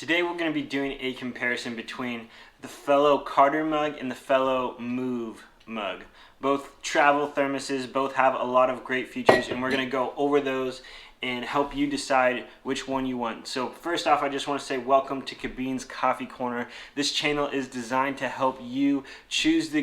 Today we're going to be doing a comparison between the Fellow Carter mug and the Fellow Move mug. Both travel thermoses, both have a lot of great features, and we're going to go over those and help you decide which one you want. So first off, I just want to say welcome to Kabin's Coffee Corner. This channel is designed to help you choose the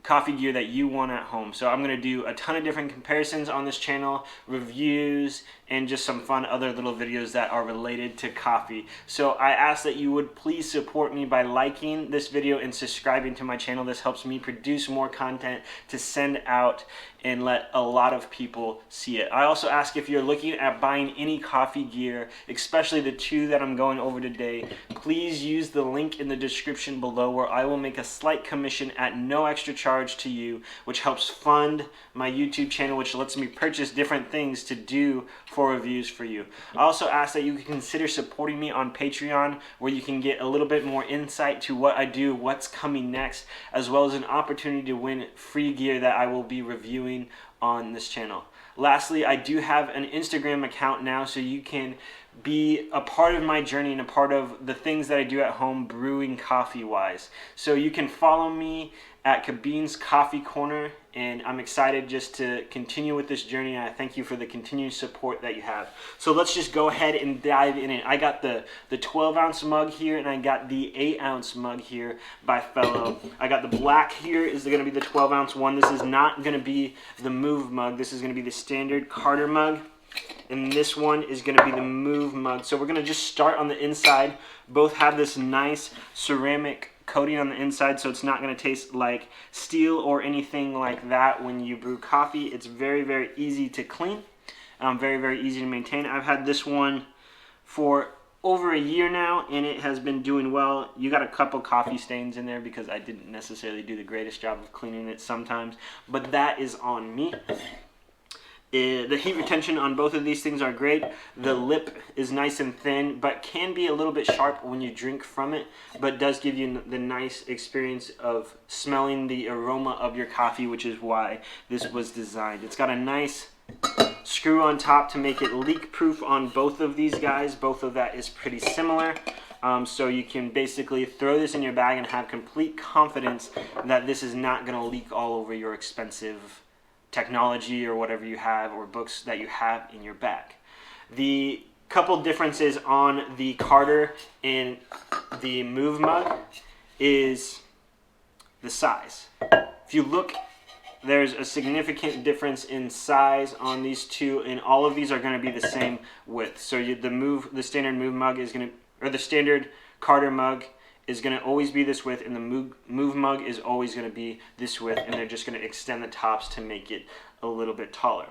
coffee gear that you want at home. So I'm going to do a ton of different comparisons on this channel, reviews, and just some fun other little videos that are related to coffee. So I ask that you would please support me by liking this video and subscribing to my channel. This helps me produce more content to send out and let a lot of people see it. I also ask if you're looking at buying any coffee gear, especially the two that I'm going over today, please use the link in the description below where I will make a slight commission at no extra charge to you, which helps fund my YouTube channel, which lets me purchase different things to do for reviews for you. I also ask that you consider supporting me on Patreon, where you can get a little bit more insight to what I do, what's coming next, as well as an opportunity to win free gear that I will be reviewing on this channel. Lastly, I do have an Instagram account now, so you can be a part of my journey and a part of the things that I do at home brewing coffee wise. So you can follow me at Kabin's Coffee Corner, and I'm excited just to continue with this journey, and I thank you for the continued support that you have. So let's just go ahead and dive in it. I got the 12-ounce mug here, and I got the 8-ounce mug here by Fellow. I got the black here is going to be the 12-ounce one. This is not going to be the Move mug. This is going to be the standard Carter mug. And this one is going to be the Move mug. So we're going to just start on the inside. Both have this nice ceramic coating on the inside, so it's not going to taste like steel or anything like that when you brew coffee. It's very, very easy to clean, very, very easy to maintain. I've had this one for over a year now, and it has been doing well. You got a couple coffee stains in there because I didn't necessarily do the greatest job of cleaning it sometimes, but that is on me. The heat retention on both of these things are great. The lip is nice and thin, but can be a little bit sharp when you drink from it, but does give you the nice experience of smelling the aroma of your coffee, which is why this was designed. It's got a nice screw on top to make it leak proof on both of these guys. Both of that is pretty similar. So you can basically throw this in your bag and have complete confidence that this is not going to leak all over your expensive technology or whatever you have, or books that you have in your bag. The couple differences on the Carter and the Move mug is the size. If you look, there's a significant difference in size on these two, and all of these are going to be the same width. So the standard Move mug is going to, or the standard Carter mug is going to always be this width, and the Move mug is always going to be this width, and they're just going to extend the tops to make it a little bit taller.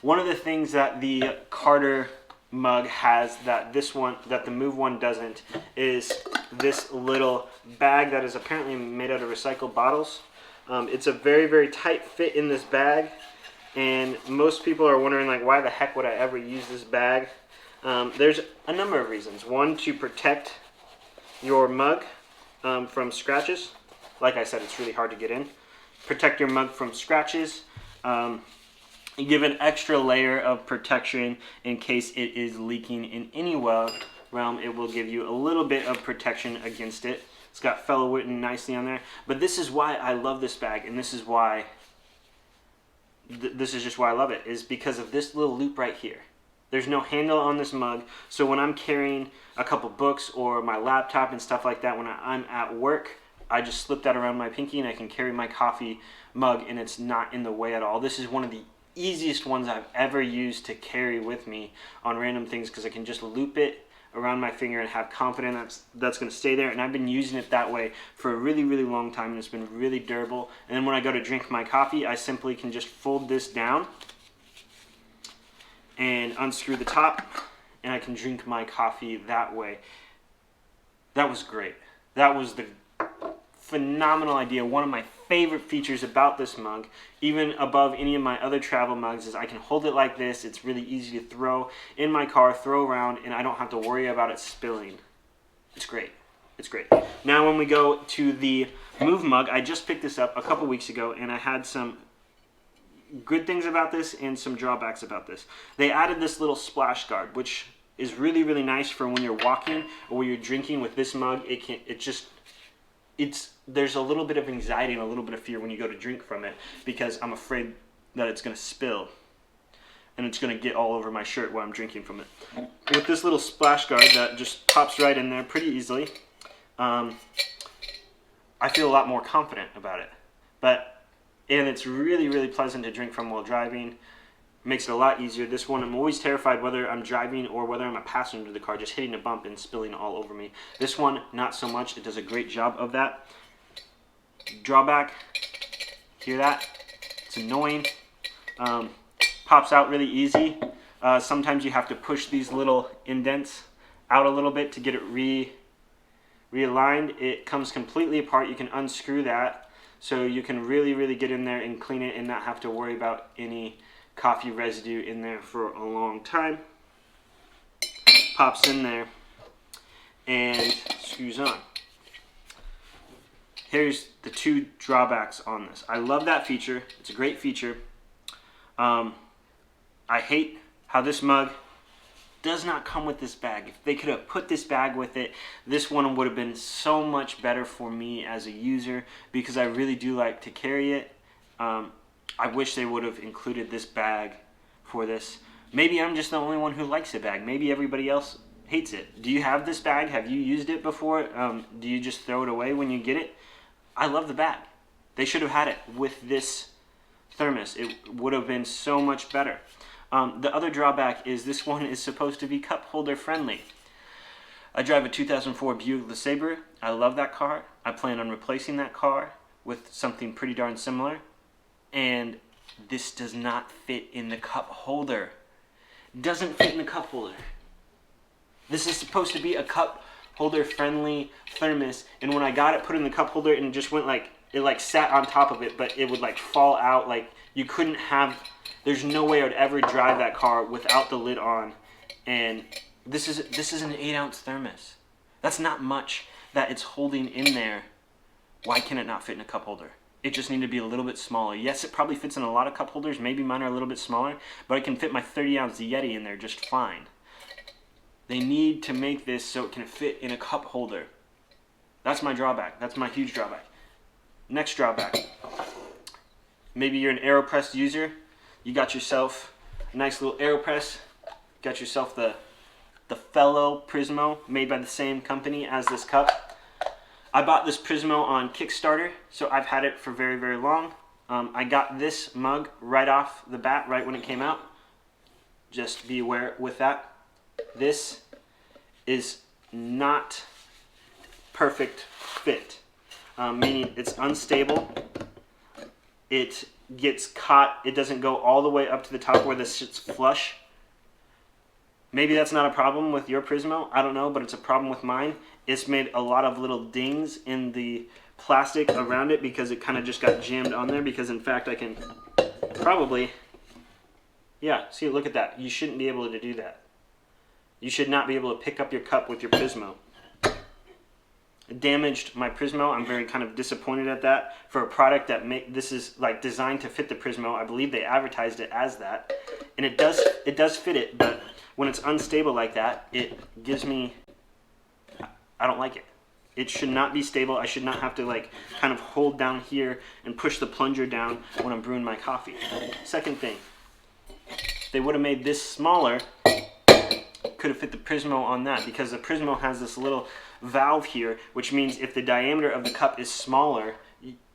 One of the things that the Carter mug has that the Move one doesn't is this little bag that is apparently made out of recycled bottles. It's a very, very tight fit in this bag, and most people are wondering, like, why the heck would I ever use this bag? There's a number of reasons. One, to protect your mug from scratches. Like I said, it's really hard to get in. Protect your mug from scratches. Give an extra layer of protection in case it is leaking in any realm. It will give you a little bit of protection against it. It's got Fellow written nicely on there. But this is why I love this bag, and this is why this is just why I love it, is because of this little loop right here. There's no handle on this mug, so when I'm carrying a couple books or my laptop and stuff like that, when I'm at work, I just slip that around my pinky and I can carry my coffee mug, and it's not in the way at all. This is one of the easiest ones I've ever used to carry with me on random things, because I can just loop it around my finger and have confidence that's going to stay there. And I've been using it that way for a really, really long time, and it's been really durable. And then when I go to drink my coffee, I simply can just fold this down and unscrew the top, and I can drink my coffee that way. That was great. That was the phenomenal idea. One of my favorite features about this mug, even above any of my other travel mugs, is I can hold it like this. It's really easy to throw in my car, throw around, and I don't have to worry about it spilling. It's great. It's great. Now when we go to the Move mug, I just picked this up a couple weeks ago, and I had some good things about this and some drawbacks about this. They added this little splash guard, which is really, really nice for when you're walking or when you're drinking with this mug. There's a little bit of anxiety and a little bit of fear when you go to drink from it because I'm afraid that it's going to spill and it's going to get all over my shirt while I'm drinking from it. With this little splash guard that just pops right in there pretty easily, I feel a lot more confident about it. And it's really, really pleasant to drink from while driving. Makes it a lot easier. This one, I'm always terrified whether I'm driving or whether I'm a passenger in the car, just hitting a bump and spilling all over me. This one, not so much. It does a great job of that. Drawback, hear that? It's annoying. Pops out really easy. Sometimes you have to push these little indents out a little bit to get it realigned. It comes completely apart. You can unscrew that so you can really, really get in there and clean it and not have to worry about any coffee residue in there for a long time. Pops in there and screws on. Here's the two drawbacks on this. I love that feature. It's a great feature. I hate how this mug does not come with this bag. If they could have put this bag with it, this one would have been so much better for me as a user because I really do like to carry it. I wish they would have included this bag for this. Maybe I'm just the only one who likes a bag. Maybe everybody else hates it. Do you have this bag? Have you used it before? Do you just throw it away when you get it? I love the bag. They should have had it with this thermos. It would have been so much better. The other drawback is this one is supposed to be cup holder friendly. I drive a 2004 Buick LeSabre. I love that car. I plan on replacing that car with something pretty darn similar. And this does not fit in the cup holder. Doesn't fit in the cup holder. This is supposed to be a cup holder friendly thermos, and when I got it put in the cup holder and just went like, it like sat on top of it, but it would like fall out. Like you couldn't have, there's no way I would ever drive that car without the lid on. And this is an 8-ounce thermos. That's not much that it's holding in there. Why can it not fit in a cup holder? It just needed to be a little bit smaller. Yes, it probably fits in a lot of cup holders. Maybe mine are a little bit smaller, but I can fit my 30-ounce Yeti in there just fine. They need to make this so it can fit in a cup holder. That's my drawback. That's my huge drawback. Next drawback. Maybe you're an Aeropress user. You got yourself a nice little Aeropress. Got yourself the Fellow Prismo, made by the same company as this cup. I bought this Prismo on Kickstarter, so I've had it for very, very long. I got this mug right off the bat, right when it came out. Just be aware with that. This is not perfect fit, meaning it's unstable. It gets caught. It doesn't go all the way up to the top where this sits flush. Maybe that's not a problem with your Prismo. I don't know, but it's a problem with mine. It's made a lot of little dings in the plastic around it because it kind of just got jammed on there, because in fact I can probably, yeah, see, look at that. You shouldn't be able to do that. You should not be able to pick up your cup with your Prismo. It damaged my Prismo. I'm very kind of disappointed at that for a product that this is like designed to fit the Prismo. I believe they advertised it as that, and it does fit it, but when it's unstable like that, it gives me, I don't like it. It should not be stable. I should not have to like kind of hold down here and push the plunger down when I'm brewing my coffee. Second thing, if they would have made this smaller, could have fit the Prismo on that, because the Prismo has this little valve here, which means if the diameter of the cup is smaller,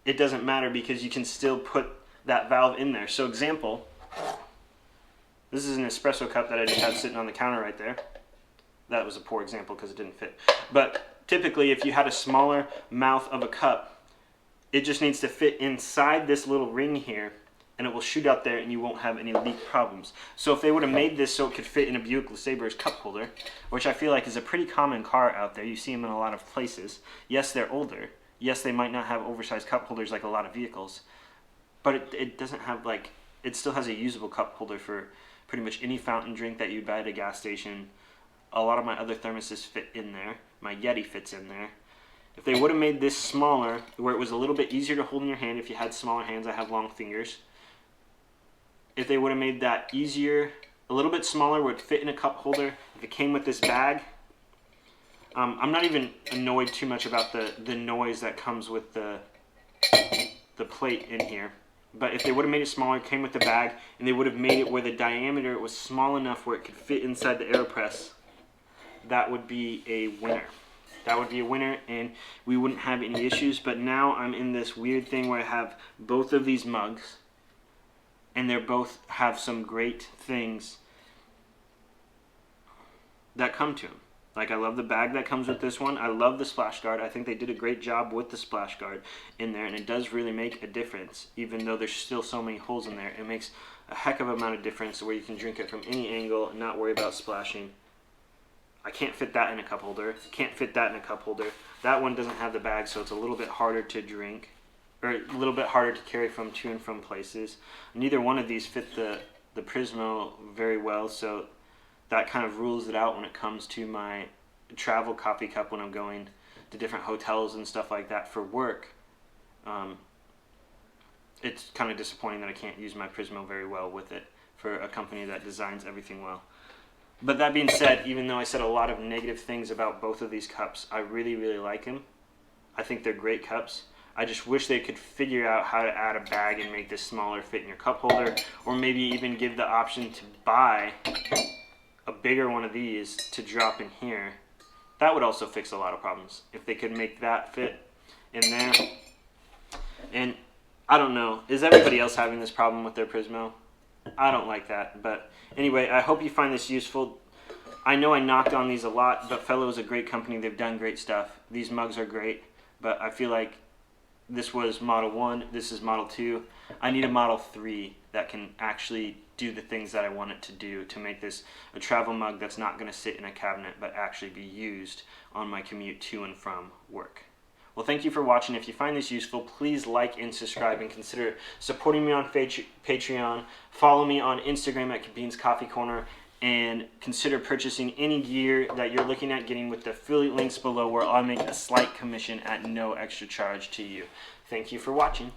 it doesn't matter because you can still put that valve in there. So example, this is an espresso cup that I just had sitting on the counter right there. That was a poor example because it didn't fit. But typically if you had a smaller mouth of a cup, it just needs to fit inside this little ring here, and it will shoot out there and you won't have any leak problems. So if they would have made this so it could fit in a Buick LeSabre's cup holder, which I feel like is a pretty common car out there, you see them in a lot of places. Yes, they're older. Yes, they might not have oversized cup holders like a lot of vehicles, but it doesn't have like, it still has a usable cup holder for pretty much any fountain drink that you buy at a gas station. A lot of my other thermoses fit in there. My Yeti fits in there. If they would have made this smaller, where it was a little bit easier to hold in your hand if you had smaller hands, I have long fingers. If they would have made that easier a little bit smaller would fit in a cup holder. If it came with this bag, I'm not even annoyed too much about the noise that comes with the plate in here. But if they would have made it smaller, came with the bag, and they would have made it where the diameter was small enough where it could fit inside the Aeropress, that would be a winner. That would be a winner, and we wouldn't have any issues. But now I'm in this weird thing where I have both of these mugs, and they both have some great things that come to them. Like, I love the bag that comes with this one. I love the splash guard. I think they did a great job with the splash guard in there, and it does really make a difference. Even though there's still so many holes in there, it makes a heck of an amount of difference where you can drink it from any angle and not worry about splashing. I can't fit that in a cup holder. Can't fit that in a cup holder. That one doesn't have the bag, so it's a little bit harder to drink, or a little bit harder to carry from to and from places. Neither one of these fit the Prismo very well, so that kind of rules it out when it comes to my travel coffee cup when I'm going to different hotels and stuff like that for work. It's kind of disappointing that I can't use my Prismo very well with it for a company that designs everything well. But that being said, even though I said a lot of negative things about both of these cups, I really, really like them. I think they're great cups. I just wish they could figure out how to add a bag and make this smaller, fit in your cup holder, or maybe even give the option to buy a bigger one of these to drop in here. That would also fix a lot of problems if they could make that fit in there. And I don't know, is everybody else having this problem with their Prismo? I don't like that. But anyway, I hope you find this useful. I know I knocked on these a lot, but Fellow is a great company. They've done great stuff. These mugs are great, but I feel like this was Model 1, this is Model 2. I need a Model 3 that can actually do the things that I want it to do to make this a travel mug that's not going to sit in a cabinet but actually be used on my commute to and from work. Well, thank you for watching. If you find this useful, please like and subscribe, and consider supporting me on Patreon. Follow me on Instagram at Beans Coffee Corner, and consider purchasing any gear that you're looking at getting with the affiliate links below, where I'll make a slight commission at no extra charge to you. Thank you for watching.